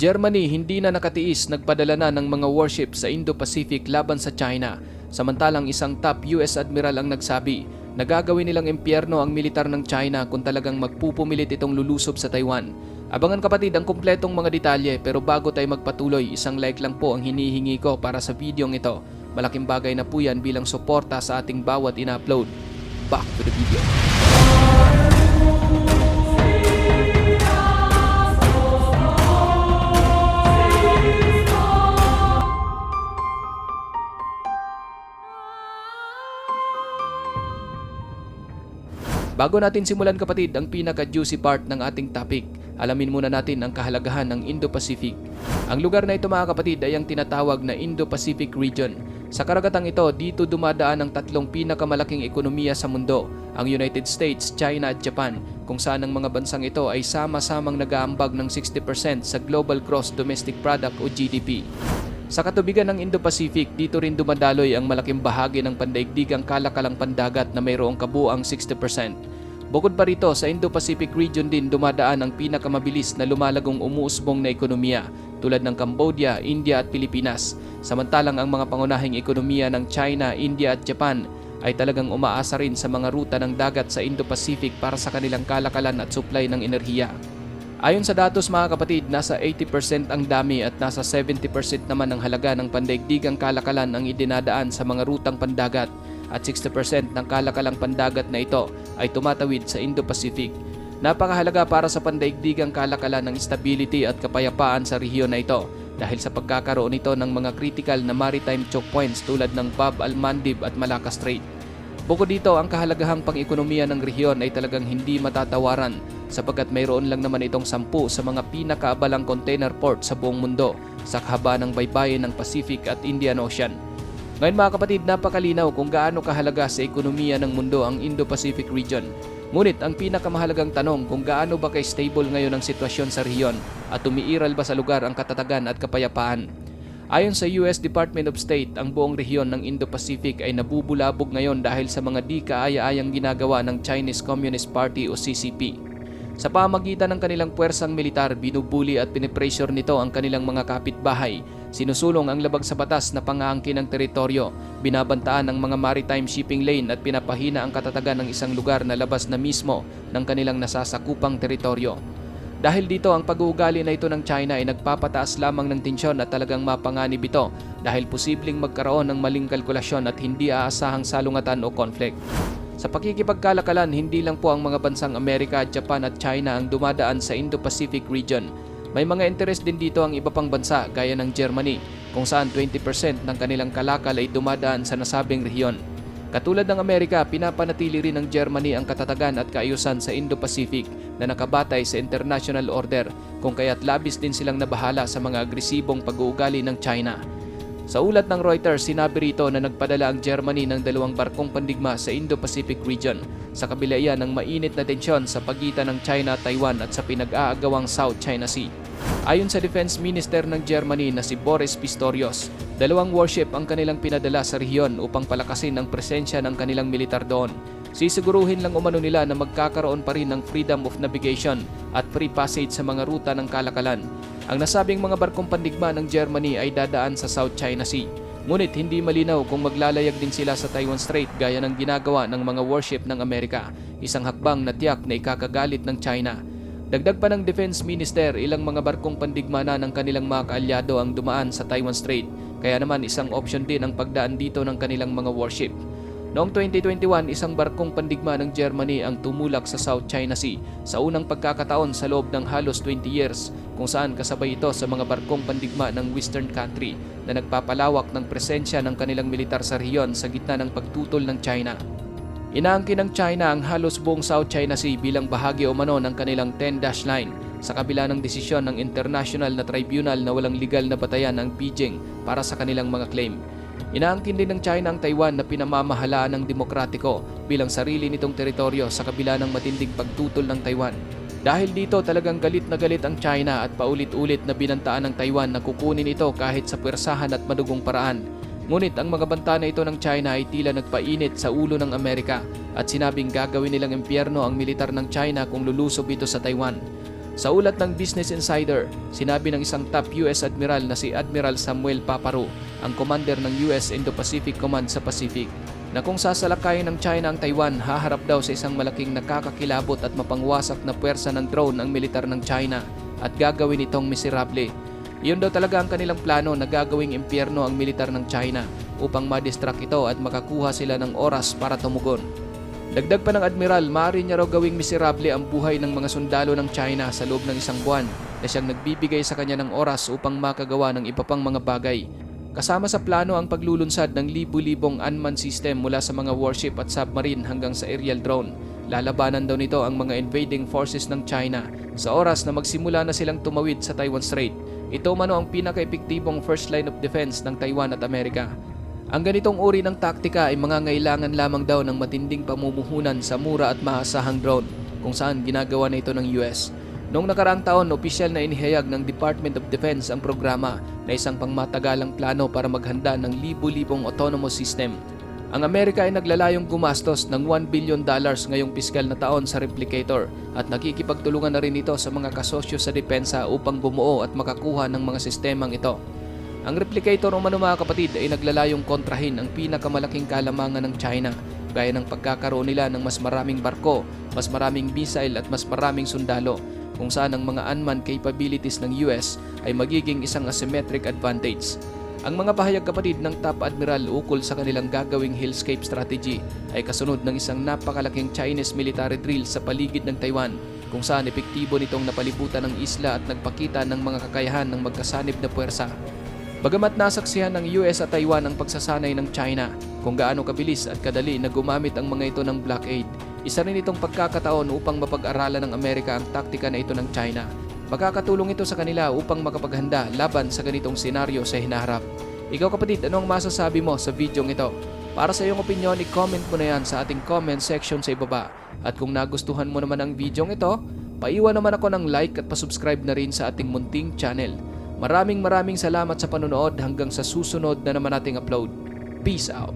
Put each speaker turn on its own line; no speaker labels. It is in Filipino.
Germany hindi na nakatiis, nagpadala na ng mga warship sa Indo-Pacific laban sa China. Samantalang isang top US Admiral ang nagsabi na gagawin nilang impyerno ang militar ng China kung talagang magpupumilit itong lulusob sa Taiwan. Abangan kapatid ang kumpletong mga detalye, pero bago tayo magpatuloy, isang like lang po ang hinihingi ko para sa videong ito. Malaking bagay na po yan bilang suporta sa ating bawat ina-upload. Back to the video. Bago natin simulan kapatid ang pinaka-juicy part ng ating topic, alamin muna natin ang kahalagahan ng Indo-Pacific. Ang lugar na ito mga kapatid ay ang tinatawag na Indo-Pacific Region. Sa karagatang ito, dito dumadaan ang tatlong pinakamalaking ekonomiya sa mundo, ang United States, China at Japan, kung saan ang mga bansang ito ay sama-samang nag-aambag ng 60% sa Global Gross Domestic Product o GDP. Sa katubigan ng Indo-Pacific, dito rin dumadaloy ang malaking bahagi ng pandaigdigang kalakalang pandagat na mayroong kabuang 60%. Bukod pa rito, sa Indo-Pacific region din dumadaan ang pinakamabilis na lumalagong umuusbong na ekonomiya tulad ng Cambodia, India at Pilipinas. Samantalang ang mga pangunahing ekonomiya ng China, India at Japan ay talagang umaasa rin sa mga ruta ng dagat sa Indo-Pacific para sa kanilang kalakalan at supply ng enerhiya. Ayon sa datos mga kapatid, nasa 80% ang dami at nasa 70% naman ang halaga ng pandaigdigang kalakalan ang idinadaan sa mga rutang pandagat, at 60% ng kalakalang pandagat na ito ay tumatawid sa Indo-Pacific. Napakahalaga para sa pandaigdigang kalakalan ng stability at kapayapaan sa rehiyon na ito dahil sa pagkakaroon nito ng mga critical na maritime choke points tulad ng Bab al-Mandeb at Malacca Strait. Bukod dito, ang kahalagahang pang-ekonomiya ng rehiyon ay talagang hindi matatawaran sapagkat mayroon lang naman itong 10 sa mga pinakaabalang container port sa buong mundo sa kahaba ng baybayin ng Pacific at Indian Ocean. Ngayon mga kapatid, napakalinaw kung gaano kahalaga sa ekonomiya ng mundo ang Indo-Pacific region. Ngunit ang pinakamahalagang tanong kung gaano ba kay-stable ngayon ang sitwasyon sa rehiyon at umiiral ba sa lugar ang katatagan at kapayapaan. Ayon sa US Department of State, ang buong rehiyon ng Indo-Pacific ay nabubulabog ngayon dahil sa mga di kaaya-ayang ginagawa ng Chinese Communist Party o CCP. Sa pamagitan ng kanilang puwersang militar, binubuli at pinipressure nito ang kanilang mga kapitbahay. Sinusulong ang labag sa batas na pang-aangkin ng teritoryo, binabantaan ang mga maritime shipping lane at pinapahina ang katatagan ng isang lugar na labas na mismo ng kanilang nasasakupang teritoryo. Dahil dito, ang pag-uugali na ito ng China ay nagpapataas lamang ng tensyon at talagang mapanganib ito dahil posibleng magkaroon ng maling kalkulasyon at hindi aasahang salungatan o conflict. Sa pakikipagkalakalan, hindi lang po ang mga bansang Amerika, Japan at China ang dumadaan sa Indo-Pacific region. May mga interes din dito ang iba pang bansa gaya ng Germany, kung saan 20% ng kanilang kalakal ay dumadaan sa nasabing rehiyon. Katulad ng Amerika, pinapanatili rin ng Germany ang katatagan at kaayusan sa Indo-Pacific na nakabatay sa international order, kung kaya't labis din silang nabahala sa mga agresibong pag-uugali ng China. Sa ulat ng Reuters, sinabi rito na nagpadala ang Germany ng 2 barkong pandigma sa Indo-Pacific region sa kabila iyan ng mainit na tensyon sa pagitan ng China at Taiwan at sa pinag-aagawang South China Sea. Ayon sa Defense Minister ng Germany na si Boris Pistorius, 2 warship ang kanilang pinadala sa rehiyon upang palakasin ang presensya ng kanilang militar doon. Sisiguruhin lang umano nila na magkakaroon pa rin ng freedom of navigation at free passage sa mga ruta ng kalakalan. Ang nasabing mga barkong pandigma ng Germany ay dadaan sa South China Sea. Ngunit hindi malinaw kung maglalayag din sila sa Taiwan Strait gaya ng ginagawa ng mga warship ng Amerika, isang hakbang na tiyak na ikakagalit ng China. Dagdag pa ng Defense Minister, ilang mga barkong pandigma na ng kanilang mga kaalyado ang dumaan sa Taiwan Strait, kaya naman isang option din ang pagdaan dito ng kanilang mga warship. Noong 2021, isang barkong pandigma ng Germany ang tumulak sa South China Sea sa unang pagkakataon sa loob ng halos 20 years, kung saan kasabay ito sa mga barkong pandigma ng Western country na nagpapalawak ng presensya ng kanilang militar sa rehiyon sa gitna ng pagtutol ng China. Inaangkin ng China ang halos buong South China Sea bilang bahagi umano ng kanilang 10-dash line sa kabila ng desisyon ng international na tribunal na walang legal na batayan ang Beijing para sa kanilang mga claim. Inaangkin din ng China ang Taiwan na pinamamahalaan ng demokratiko bilang sarili nitong teritoryo sa kabila ng matinding pagtutol ng Taiwan. Dahil dito talagang galit na galit ang China at paulit-ulit na binantaan ng Taiwan na kukunin ito kahit sa puwersahan at madugong paraan. Ngunit ang mga banta na ito ng China ay tila nagpainit sa ulo ng Amerika at sinabing gagawin nilang impyerno ang militar ng China kung lulusob ito sa Taiwan. Sa ulat ng Business Insider, sinabi ng isang top US Admiral na si Admiral Samuel Paparo, ang commander ng US Indo-Pacific Command sa Pacific, na kung sasalakayin ng China ang Taiwan, haharap daw sa isang malaking nakakakilabot at mapangwasak na puwersa ng drone ang militar ng China at gagawin itong miserable. Iyon daw talaga ang kanilang plano na gagawing impyerno ang militar ng China upang madistract ito at makakuha sila ng oras para tumugon. Dagdag pa ng Admiral, maaari niya raw gawing miserable ang buhay ng mga sundalo ng China sa loob ng isang buwan na siyang nagbibigay sa kanya ng oras upang makagawa ng iba pang mga bagay. Kasama sa plano ang paglulunsad ng libu-libong unmanned system mula sa mga warship at submarine hanggang sa aerial drone. Lalabanan daw nito ang mga invading forces ng China sa oras na magsimula na silang tumawid sa Taiwan Strait. Ito mano ang pinaka-epektibong first line of defense ng Taiwan at Amerika. Ang ganitong uri ng taktika ay mangangailangan lamang daw ng matinding pamumuhunan sa mura at maasahang drone, kung saan ginagawa na ito ng US. Noong nakaraang taon, opisyal na inihayag ng Department of Defense ang programa na isang pangmatagalang plano para maghanda ng libu-libong autonomous system. Ang Amerika ay naglalayong gumastos ng $1 billion ngayong piskal na taon sa replicator at nakikipagtulungan na rin ito sa mga kasosyo sa depensa upang bumuo at makakuha ng mga sistemang ito. Ang replicator o mga kapatid ay naglalayong kontrahin ang pinakamalaking kalamangan ng China, gaya ng pagkakaroon nila ng mas maraming barko, mas maraming missile at mas maraming sundalo, kung saan ang mga unmanned capabilities ng US ay magiging isang asymmetric advantage. Ang mga pahayag kapatid ng Top Admiral ukol sa kanilang gagawing hellscape strategy ay kasunod ng isang napakalaking Chinese military drill sa paligid ng Taiwan, kung saan epektibo nitong napalibutan ng isla at nagpakita ng mga kakayahan ng magkasanib na puwersa. Bagamat nasaksihan ng US at Taiwan ang pagsasanay ng China kung gaano kabilis at kadali na gumamit ang mga ito ng blockade, isa rin itong pagkakataon upang mapag-aralan ng Amerika ang taktika na ito ng China. Makakatulong ito sa kanila upang makapaghanda laban sa ganitong senaryo sa hinaharap. Ikaw kapatid, ano ang masasabi mo sa videong ito? Para sa iyong opinion, i-comment mo na yan sa ating comment section sa ibaba. At kung nagustuhan mo naman ang videong ito, paiwan naman ako ng like at pasubscribe na rin sa ating munting channel. Maraming salamat sa panonood, hanggang sa susunod na naman nating upload. Peace out!